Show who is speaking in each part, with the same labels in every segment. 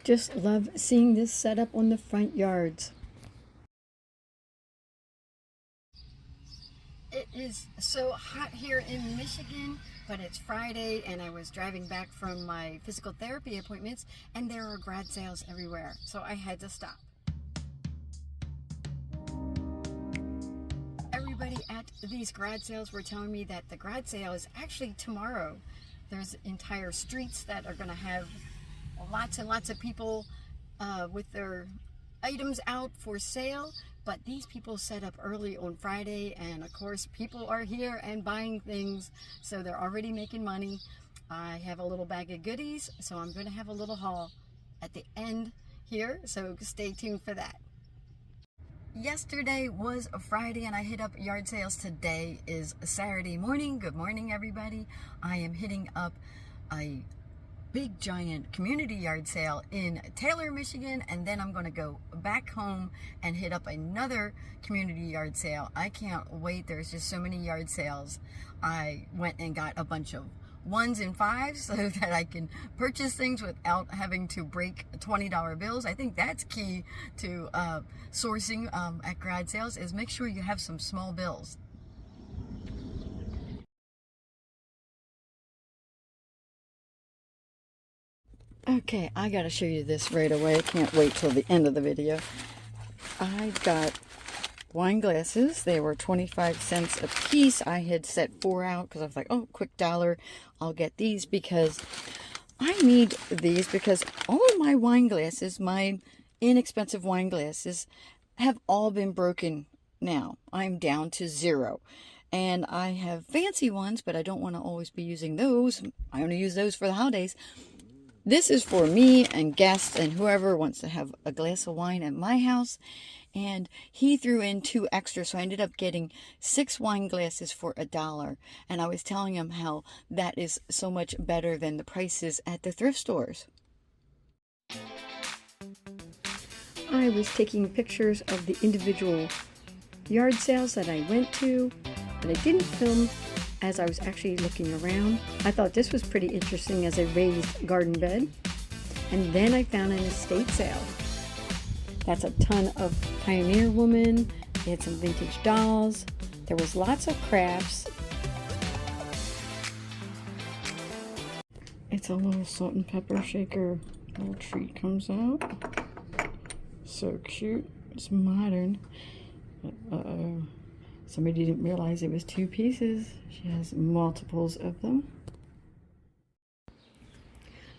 Speaker 1: Just love seeing this setup on the front yards. It is so hot here in Michigan, but it's Friday and I was driving back from my physical therapy appointments and there are garage sales everywhere, so I had to stop. Everybody at these garage sales were telling me that the garage sale is actually tomorrow. There's entire streets that are going to have lots and lots of people with their items out for sale, but these people set up early on Friday, and of course people are here and buying things, so they're already making money. I have a little bag of goodies, so I'm going to have a little haul at the end here, so stay tuned for that. Yesterday was a Friday and I hit up yard sales. Today is a Saturday morning. Good morning, everybody. I am hitting up a big giant community yard sale in Taylor, Michigan, and then I'm going to go back home and hit up another community yard sale. I can't wait. There's just so many yard sales. I went and got a bunch of 1s and 5s so that I can purchase things without having to break $20 bills. I think that's key to sourcing at garage sales, is make sure you have some small bills. Okay, I gotta show you this right away. I can't wait till the end of the video. I got wine glasses. They were 25 cents a piece. I had set 4 out because I was like, oh, quick dollar. I'll get these because I need these, because all of my wine glasses, my inexpensive wine glasses, have all been broken now. I'm down to 0. And I have fancy ones, but I don't want to always be using those. I only use those for the holidays. This is for me and guests and whoever wants to have a glass of wine at my house. And he threw in 2 extra, so I ended up getting 6 wine glasses for $1. And I was telling him how that is so much better than the prices at the thrift stores. I was taking pictures of the individual yard sales that I went to, but I didn't film as I was actually looking around. I thought this was pretty interesting as a raised garden bed. And then I found an estate sale. That's a ton of Pioneer Woman. They had some vintage dolls. There was lots of crafts. It's a little salt and pepper shaker. Little treat comes out. So cute. It's modern. Uh-oh. Somebody didn't realize it was 2 pieces. She has multiples of them.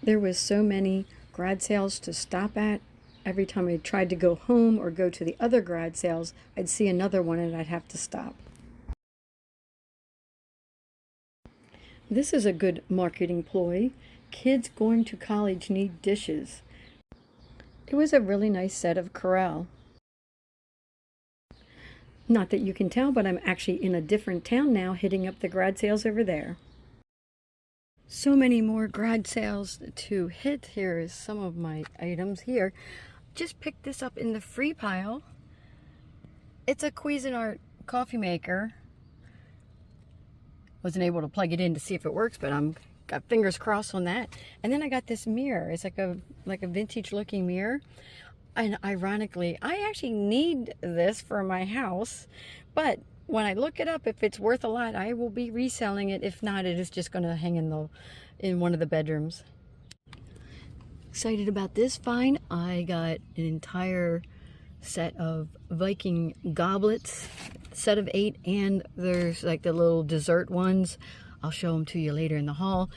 Speaker 1: There was so many garage sales to stop at. Every time I tried to go home or go to the other garage sales, I'd see another one and I'd have to stop. This is a good marketing ploy. Kids going to college need dishes. It was a really nice set of Corral. Not that you can tell, but I'm actually in a different town now, hitting up the garage sales over there. So many more garage sales to hit. Here is some of my items here. Just picked this up in the free pile. It's a Cuisinart coffee maker. Wasn't able to plug it in to see if it works, but I'm got fingers crossed on that. And then I got this mirror. It's like a vintage looking mirror. And ironically, I actually need this for my house, but when I look it up, if it's worth a lot, I will be reselling it. If not, it is just going to hang in one of the bedrooms. Excited about this find. I got an entire set of Viking goblets, set of 8, and there's like the little dessert ones. I'll show them to you later in the haul.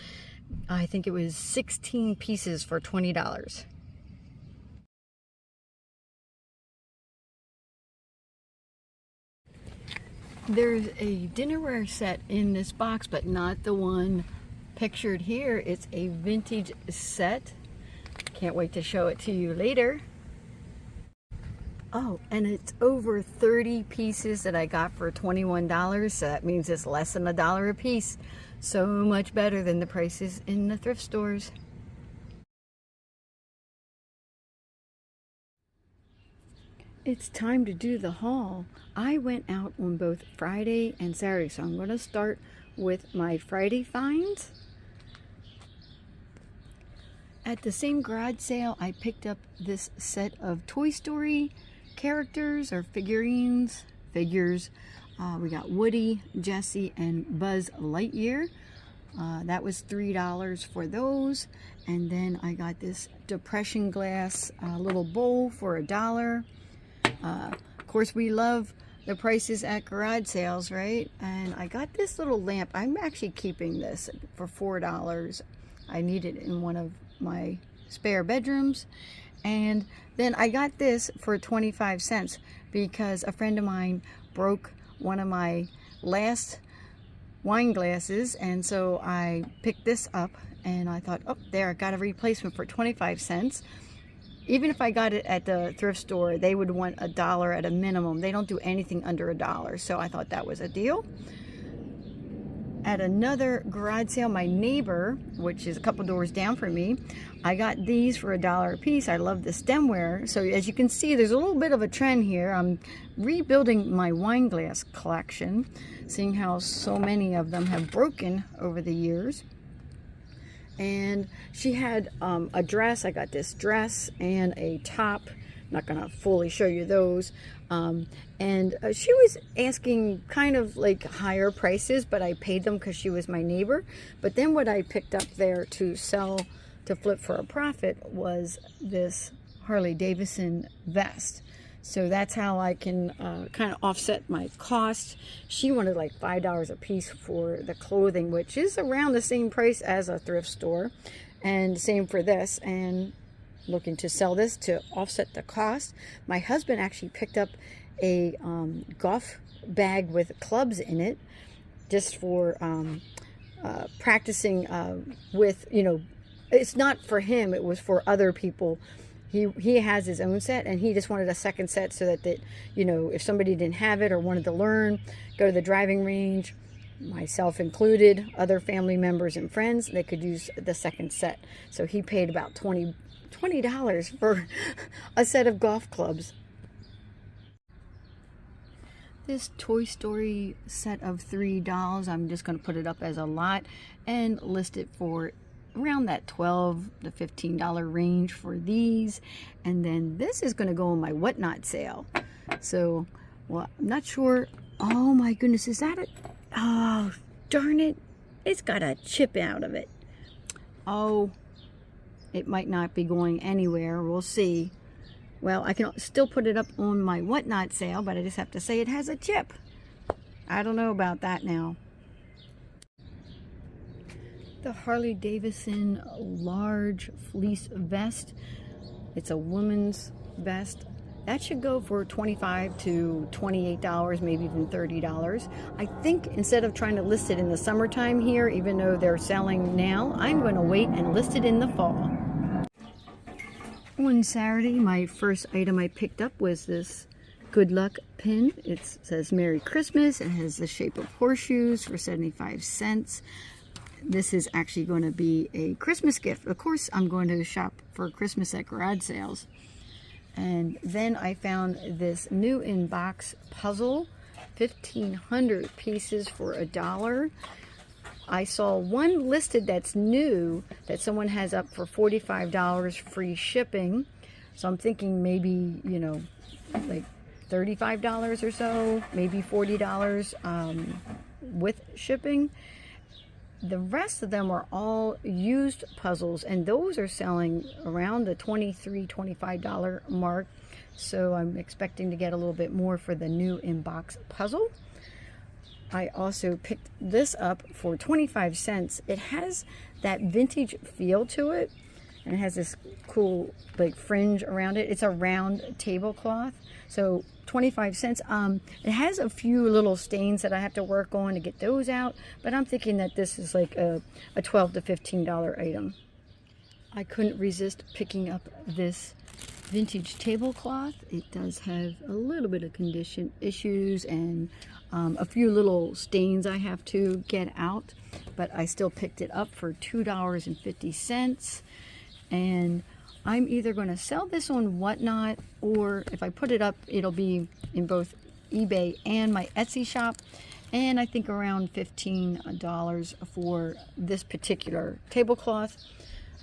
Speaker 1: I think it was 16 pieces for $20. There's a dinnerware set in this box, but not the one pictured here. It's a vintage set. Can't wait to show it to you later. Oh, and it's over 30 pieces that I got for $21, so that means it's less than $1 a piece. So much better than the prices in the thrift stores. It's time to do the haul. I went out on both Friday and Saturday, so I'm going to start with my Friday finds. At the same garage sale, I picked up this set of Toy Story characters or figures. We got Woody, Jessie, and Buzz Lightyear. That was $3 for those. And then I got this depression glass little bowl for $1. Of course, we love the prices at garage sales, right? And I got this little lamp. I'm actually keeping this for $4. I need it in one of my spare bedrooms. And then I got this for 25 cents because a friend of mine broke one of my last wine glasses, and so I picked this up and I thought, oh, there, I got a replacement for 25 cents. Even if I got it at the thrift store, they would want $1 at a minimum. They don't do anything under $1, so I thought that was a deal. At another garage sale, my neighbor, which is a couple doors down from me, I got these for $1 a piece. I love the stemware. So as you can see, there's a little bit of a trend here. I'm rebuilding my wine glass collection, seeing how so many of them have broken over the years. And she had a dress. I got this dress and a top. Not gonna fully show you those. And she was asking kind of like higher prices, but I paid them because she was my neighbor. But then what I picked up there to sell, to flip for a profit, was this Harley Davidson vest. So that's how I can kind of offset my cost. She wanted like $5 a piece for the clothing, which is around the same price as a thrift store. And same for this. And looking to sell this to offset the cost. My husband actually picked up a golf bag with clubs in it, just for practicing with, you know, it's not for him, it was for other people. He has his own set, and he just wanted a second set so that, you know, if somebody didn't have it or wanted to learn, go to the driving range, myself included, other family members and friends, they could use the second set. So he paid about $20 for a set of golf clubs. This Toy Story set of $3, I'm just going to put it up as a lot and list it for around that $12 to $15 range for these. And then this is going to go on my Whatnot sale. So, well, I'm not sure. Oh my goodness, is that it? Oh, darn it. It's got a chip out of it. Oh, it might not be going anywhere. We'll see. Well, I can still put it up on my Whatnot sale, but I just have to say it has a chip. I don't know about that now. The Harley Davidson large fleece vest. It's a woman's vest. That should go for $25 to $28, maybe even $30. I think instead of trying to list it in the summertime here, even though they're selling now, I'm going to wait and list it in the fall. One Saturday, my first item I picked up was this Good Luck pin. It says Merry Christmas. It has the shape of horseshoes for 75 cents. This is actually going to be a Christmas gift. Of course, I'm going to shop for Christmas at garage sales. And then I found this new in-box puzzle, 1,500 pieces for $1. I saw one listed that's new that someone has up for $45 free shipping. So I'm thinking maybe, you know, like $35 or so, maybe $40 with shipping. The rest of them are all used puzzles, and those are selling around the $23, $25 mark. So I'm expecting to get a little bit more for the new in-box puzzle. I also picked this up for 25 cents. It has that vintage feel to it, and it has this cool like fringe around it. It's a round tablecloth, so 25 cents. It has a few little stains that I have to work on to get those out, but I'm thinking that this is like a $12 to $15 item. I couldn't resist picking up this vintage tablecloth. It does have a little bit of condition issues and a few little stains I have to get out, but I still picked it up for $2.50. And I'm either going to sell this on Whatnot, or if I put it up, it'll be in both eBay and my Etsy shop. And I think around $15 for this particular tablecloth.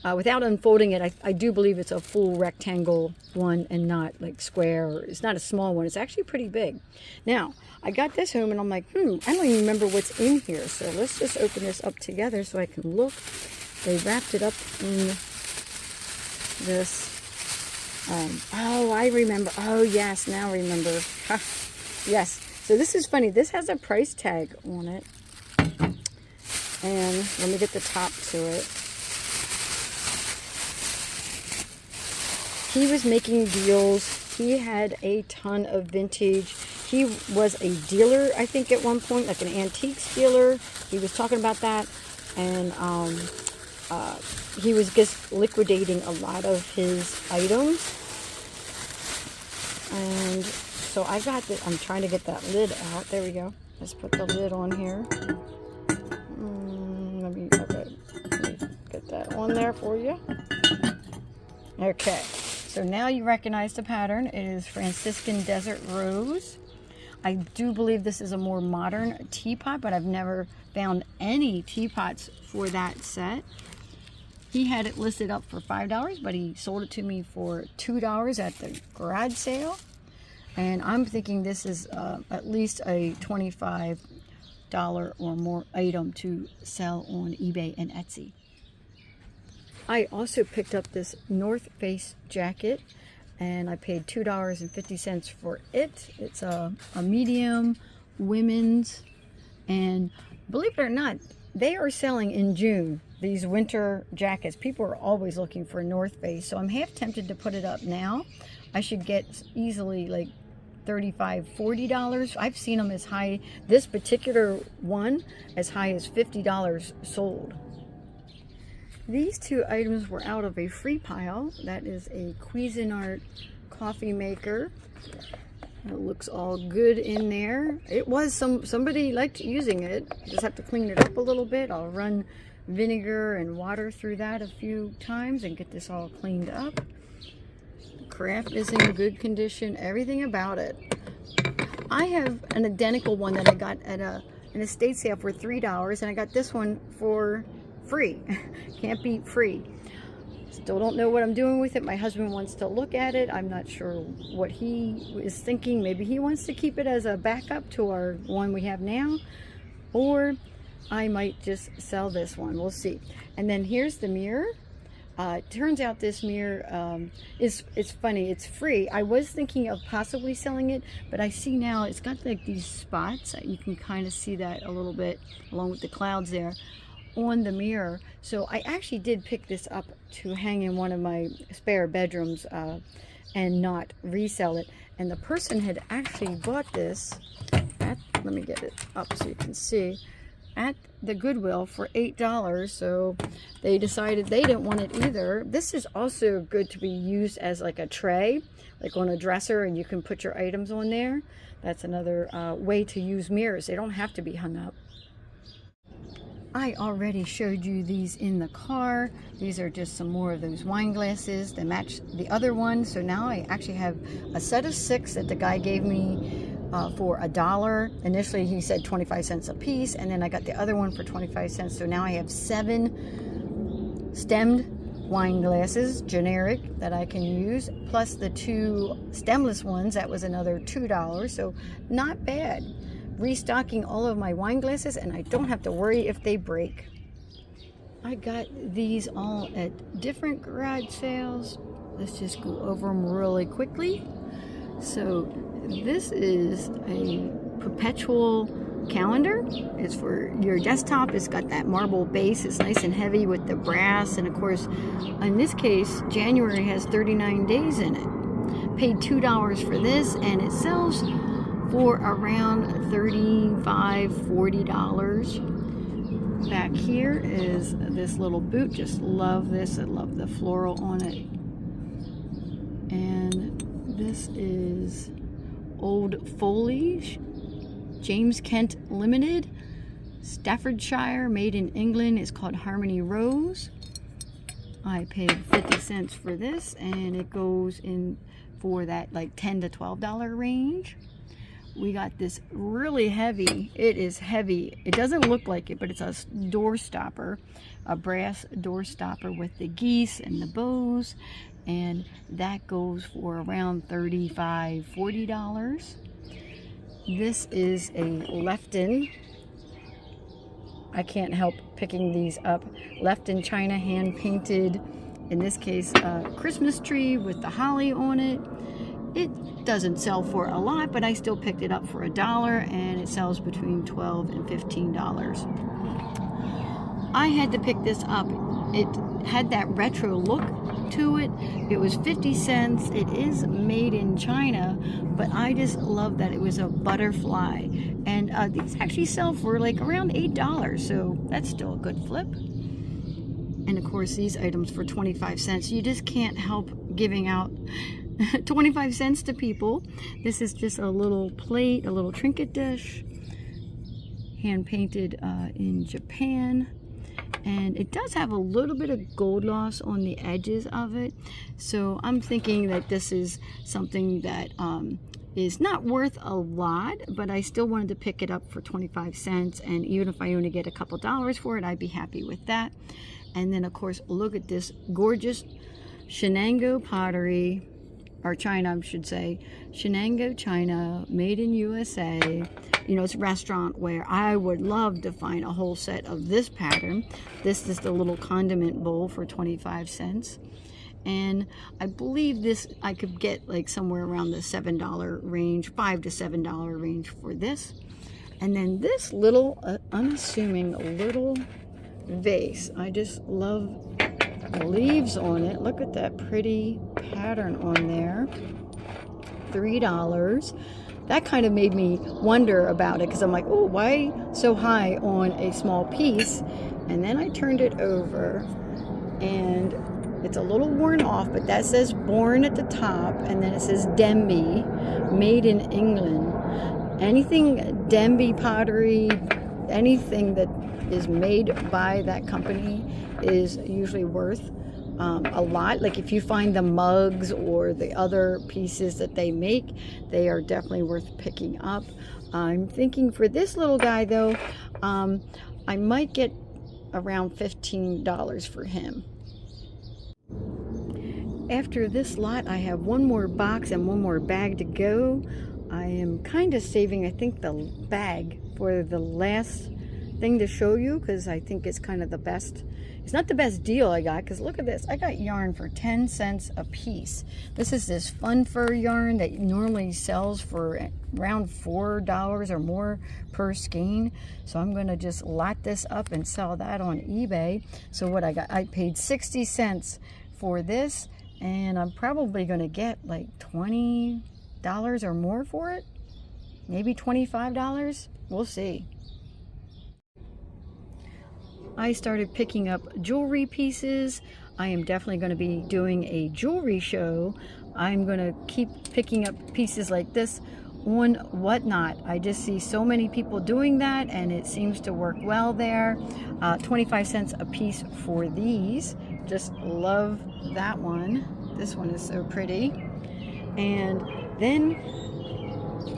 Speaker 1: without unfolding it, I do believe it's a full rectangle one and not like square. Or it's not a small one. It's actually pretty big. Now, I got this home and I'm like, I don't even remember what's in here. So let's just open this up together so I can look. They wrapped it up in this. Oh, I remember. Oh, yes, now I remember. Ha. Yes. So this is funny. This has a price tag on it. And let me get the top to it. He was making deals. He had a ton of vintage. He was a dealer, I think, at one point, like an antiques dealer. He was talking about that. And he was just liquidating a lot of his items. And so I got this. I'm trying to get that lid out. There we go. Let's put the lid on here. Let me get that on there for you. Okay. So now you recognize the pattern. It is Franciscan Desert Rose. I do believe this is a more modern teapot, but I've never found any teapots for that set. He had it listed up for $5, but he sold it to me for $2 at the garage sale. And I'm thinking this is at least a $25 or more item to sell on eBay and Etsy. I also picked up this North Face jacket, and I paid $2.50 for it. It's a medium women's, and believe it or not, they are selling in June these winter jackets. People are always looking for North Face, so I'm half tempted to put it up now. I should get easily like $35, $40. I've seen them as high, this particular one, as high as $50 sold. These two items were out of a free pile. That is a Cuisinart coffee maker. It looks all good in there. It was somebody liked using it. Just have to clean it up a little bit. I'll run vinegar and water through that a few times and get this all cleaned up. The craft is in good condition. Everything about it. I have an identical one that I got at an estate sale for $3, and I got this one for free. Can't beat free. Still don't know what I'm doing with it. My husband wants to look at it. I'm not sure what he is thinking. Maybe he wants to keep it as a backup to our one we have now, or I might just sell this one. We'll see. And then here's the mirror. It turns out this mirror it's funny. It's free. I was thinking of possibly selling it, but I see now it's got like these spots. You can kind of see that a little bit along with the clouds there on the mirror. So I actually did pick this up to hang in one of my spare bedrooms and not resell it. And the person had actually bought this at, let me get it up so you can see, at the Goodwill for $8. So they decided they didn't want it either. This is also good to be used as like a tray, like on a dresser, and you can put your items on there. That's another way to use mirrors. They don't have to be hung up. I already showed you these in the car. These are just some more of those wine glasses that match the other one. So now I actually have a set of 6 that the guy gave me for $1. Initially he said 25 cents a piece, and then I got the other one for 25 cents. So now I have 7 stemmed wine glasses, generic, that I can use, plus the 2 stemless ones. That was another $2. So not bad. Restocking all of my wine glasses, and I don't have to worry if they break. I got these all at different garage sales. Let's just go over them really quickly. So this is a perpetual calendar. It's for your desktop. It's got that marble base. It's nice and heavy with the brass, and of course in this case January has 39 days in it. Paid $2 for this, and it sells for around $35, $40. Back here is this little boot. Just love this. I love the floral on it. And this is Old Foliage, James Kent Limited, Staffordshire, made in England. It's called Harmony Rose. I paid 50 cents for this, and it goes in for that like $10 to $12 range. we got this really heavy, it is heavy, it doesn't look like it, but it's a door stopper, a brass door stopper with the geese and the bows, and that goes for around $35–40. This is a Lefton. I can't help picking these up. Lefton China, hand painted, in this case a Christmas tree with the holly on it. It doesn't sell for a lot, but I still picked it up for $1, and it sells between $12 and $15. I had to pick this up. It had that retro look to it. It was 50 cents. It is made in China, but I just love that it was a butterfly. And these actually sell for like around $8, so that's still a good flip. And of course, these items for 25 cents. You just can't help giving out 25 cents to people. This is just a little plate, a little trinket dish, hand painted in Japan. And it does have a little bit of gold loss on the edges of it, so I'm thinking that this is something that is not worth a lot, but I still wanted to pick it up for 25 cents, and even if I only get a couple dollars for it, I'd be happy with that. And then of course, look at this gorgeous Shenango pottery, or China I should say, Shenango China, made in USA. You know, it's a restaurant ware. I would love to find a whole set of this pattern. This is the little condiment bowl for 25 cents. And I believe this, I could get like somewhere around the $7 range, $5 to $7 range for this. And then this little, unassuming little vase. I just love the leaves on it. Look at that pretty pattern on there. $3. That kind of made me wonder about it, because I'm like, oh, why so high on a small piece? And then I turned it over, and it's a little worn off, but that says born at the top, and then it says Denby, made in England. Anything Denby pottery, anything that is made by that company is usually worth a lot. Like if you find the mugs or the other pieces that they make, they are definitely worth picking up. I'm thinking for this little guy though, I might get around $15 for him. After this lot, I have one more box and one more bag to go. I am kind of saving, I think, the bag for the last thing to show you, because I think it's kind of the best. It's not the best deal I got, because look at this. I got yarn for 10 cents a piece. This is this fun fur yarn that normally sells for around $4 or more per skein. So I'm going to just lot this up and sell that on eBay. So what I got, I paid 60 cents for this, and I'm probably going to get like $20 or more for it. Maybe $25. We'll see. I started picking up jewelry pieces. I am definitely going to be doing a jewelry show. I'm going to keep picking up pieces like this on Whatnot. I just see so many people doing that, and it seems to work well there. 25 cents a piece for these. Just love that one. This one is so pretty. And then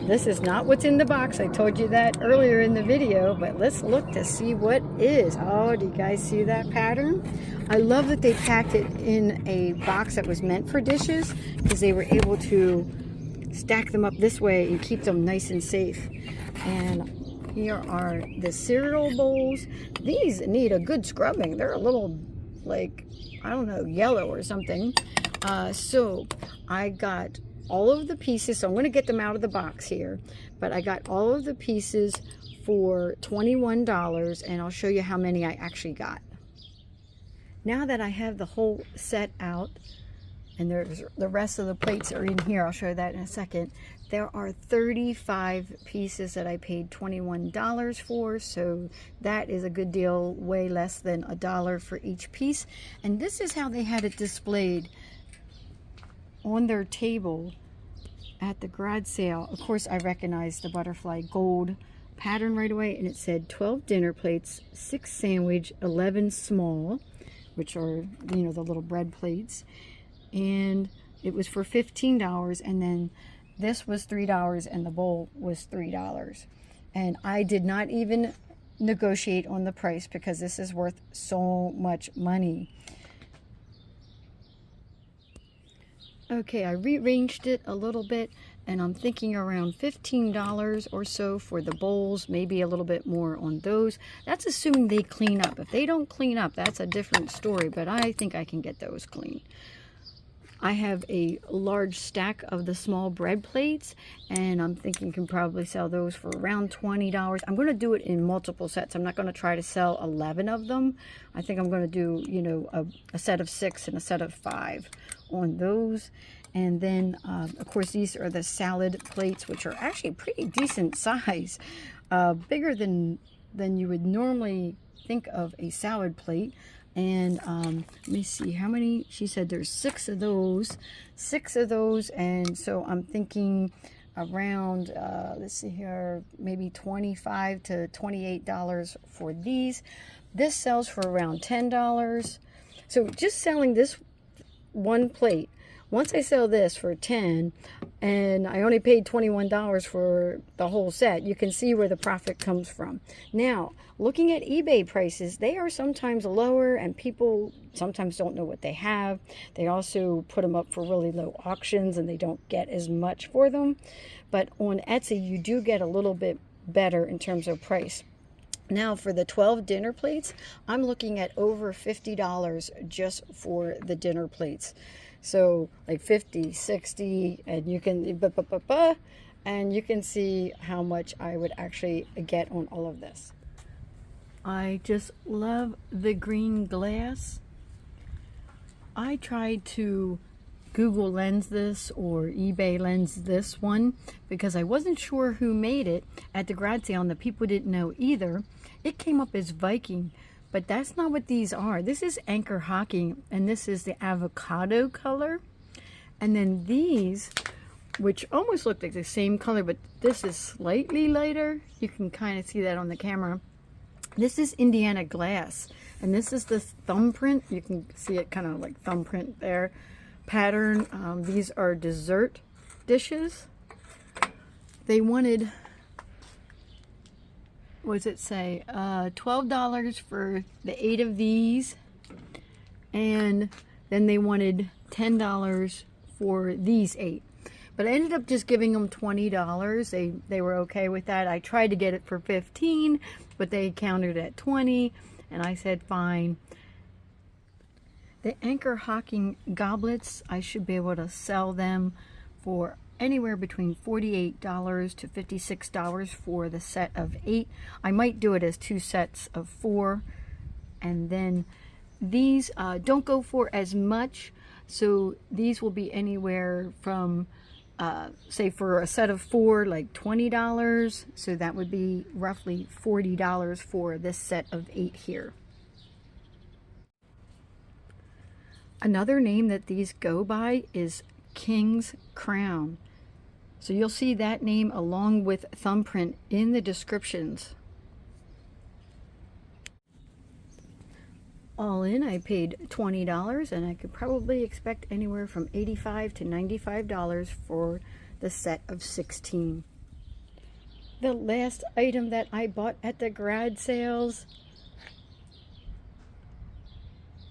Speaker 1: this is not what's in the box. I told you that earlier in the video, but let's look to see what is. Oh, do you guys see that pattern? I love that they packed it in a box that was meant for dishes, because they were able to stack them up this way and keep them nice and safe. And here are the cereal bowls. These need a good scrubbing. They're a little, like, I don't know, yellow or something. So I got all of the pieces, so I'm going to get them out of the box here, but I got all of the pieces for $21, and I'll show you how many I actually got. Now that I have the whole set out, and there's the rest of the plates are in here, I'll show you that in a second. There are 35 pieces that I paid $21 for, so that is a good deal, way less than $1 for each piece. And this is how they had it displayed on their table at the garage sale. Of course, I recognized the butterfly gold pattern right away, and it said 12 dinner plates, 6 sandwich, 11 small, which are, you know, the little bread plates, and it was for $15. And then This was $3 and the bowl was $3. And I did not even negotiate on the price because this is worth so much money. Okay, I rearranged it a little bit, and I'm thinking around $15 or so for the bowls, maybe a little bit more on those. That's assuming they clean up. If they don't clean up, that's a different story, but I think I can get those clean. I have a large stack of the small bread plates, and I'm thinking I can probably sell those for around $20. I'm going to do it in multiple sets. I'm not going to try to sell 11 of them. I think I'm going to do, you know, a set of 6 and a set of 5 on those. And then, of course, these are the salad plates, which are actually pretty decent size, bigger than you would normally think of a salad plate. And let me see how many. She said there's 6 of those, and so I'm thinking around let's see here, maybe $25 to $28 for these. This sells for around $10. So just selling this one plate, once I sell this for $10 and I only paid $21 for the whole set, you can see where the profit comes from. Now, looking at eBay prices, they are sometimes lower, and people sometimes don't know what they have. They also put them up for really low auctions and they don't get as much for them. But on Etsy, you do get a little bit better in terms of price. Now for the 12 dinner plates, I'm looking at over $50 just for the dinner plates. So like 50, 60, and you can and you can see how much I would actually get on all of this. I just love the green glass. I tried to Google Lens this or eBay Lens this one because I wasn't sure who made it at the garage sale, and the people didn't know either. It came up as Viking, but that's not what these are. This is Anchor Hocking, and this is the avocado color. And then these, which almost look like the same color, but this is slightly lighter. You can kind of see that on the camera. This is Indiana glass, and this is the thumbprint. You can see it kind of like thumbprint there pattern. These are dessert dishes. They wanted, what does it say, $12 for the 8 of these, and then they wanted $10 for these 8. But I ended up just giving them $20. They were okay with that. I tried to get it for $15, but they countered at $20, and I said fine. The Anchor Hocking goblets, I should be able to sell them for anywhere between $48 to $56 for the set of 8. I might do it as 2 sets of 4. And then these don't go for as much, so these will be anywhere from say for a set of 4, like $20. So that would be roughly $40 for this set of 8 here. Another name that these go by is King's Crown. So you'll see that name along with thumbprint in the descriptions. All in, I paid $20, and I could probably expect anywhere from $85 to $95 for the set of 16. The last item that I bought at the garage sales,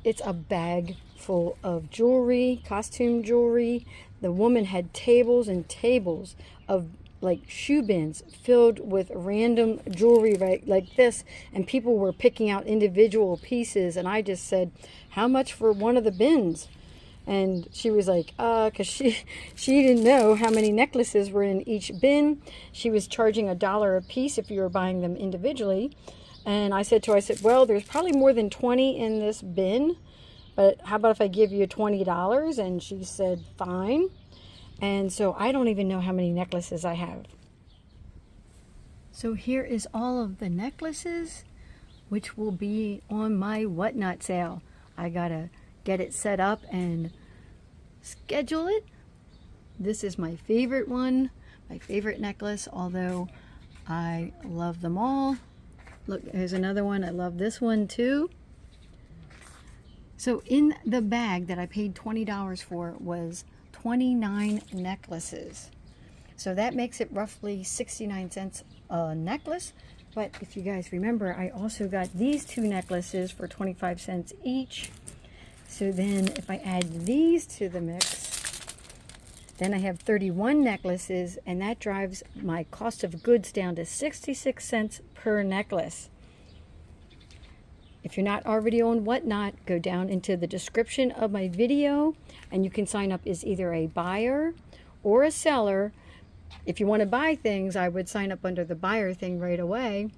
Speaker 1: it's a bag full of jewelry, costume jewelry. The woman had tables and tables of like shoe bins filled with random jewelry, right, like this, and people were picking out individual pieces, and I just said, how much for one of the bins? And she was like, because she didn't know how many necklaces were in each bin. She was charging $1 a piece if you were buying them individually. And I said to her, well, there's probably more than 20 in this bin, but how about if I give you $20? And she said, fine. And so I don't even know how many necklaces I have. So here is all of the necklaces, which will be on my Whatnot sale. I gotta get it set up and schedule it. This is my favorite one, my favorite necklace, although I love them all. Look, here's another one. I love this one too. So in the bag that I paid $20 for was 29 necklaces. So that makes it roughly 69 cents a necklace. But if you guys remember, I also got these two necklaces for 25 cents each. So then if I add these to the mix, then I have 31 necklaces, and that drives my cost of goods down to 66 cents per necklace. If you're not already on Whatnot, go down into the description of my video and you can sign up as either a buyer or a seller. If you want to buy things, I would sign up under the buyer thing right away.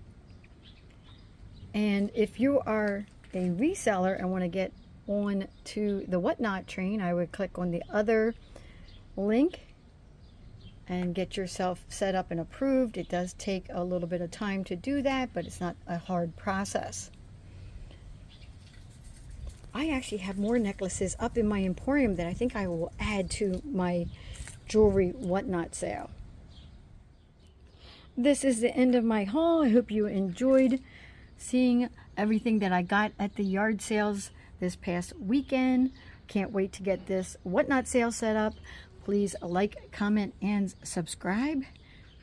Speaker 1: And if you are a reseller and want to get on to the Whatnot train, I would click on the other link and get yourself set up and approved. It does take a little bit of time to do that, but it's not a hard process. I actually have more necklaces up in my emporium that I think I will add to my jewelry Whatnot sale. This is the end of my haul. I hope you enjoyed seeing everything that I got at the yard sales this past weekend. Can't wait to get this Whatnot sale set up. Please like, comment, and subscribe,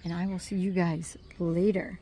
Speaker 1: and I will see you guys later.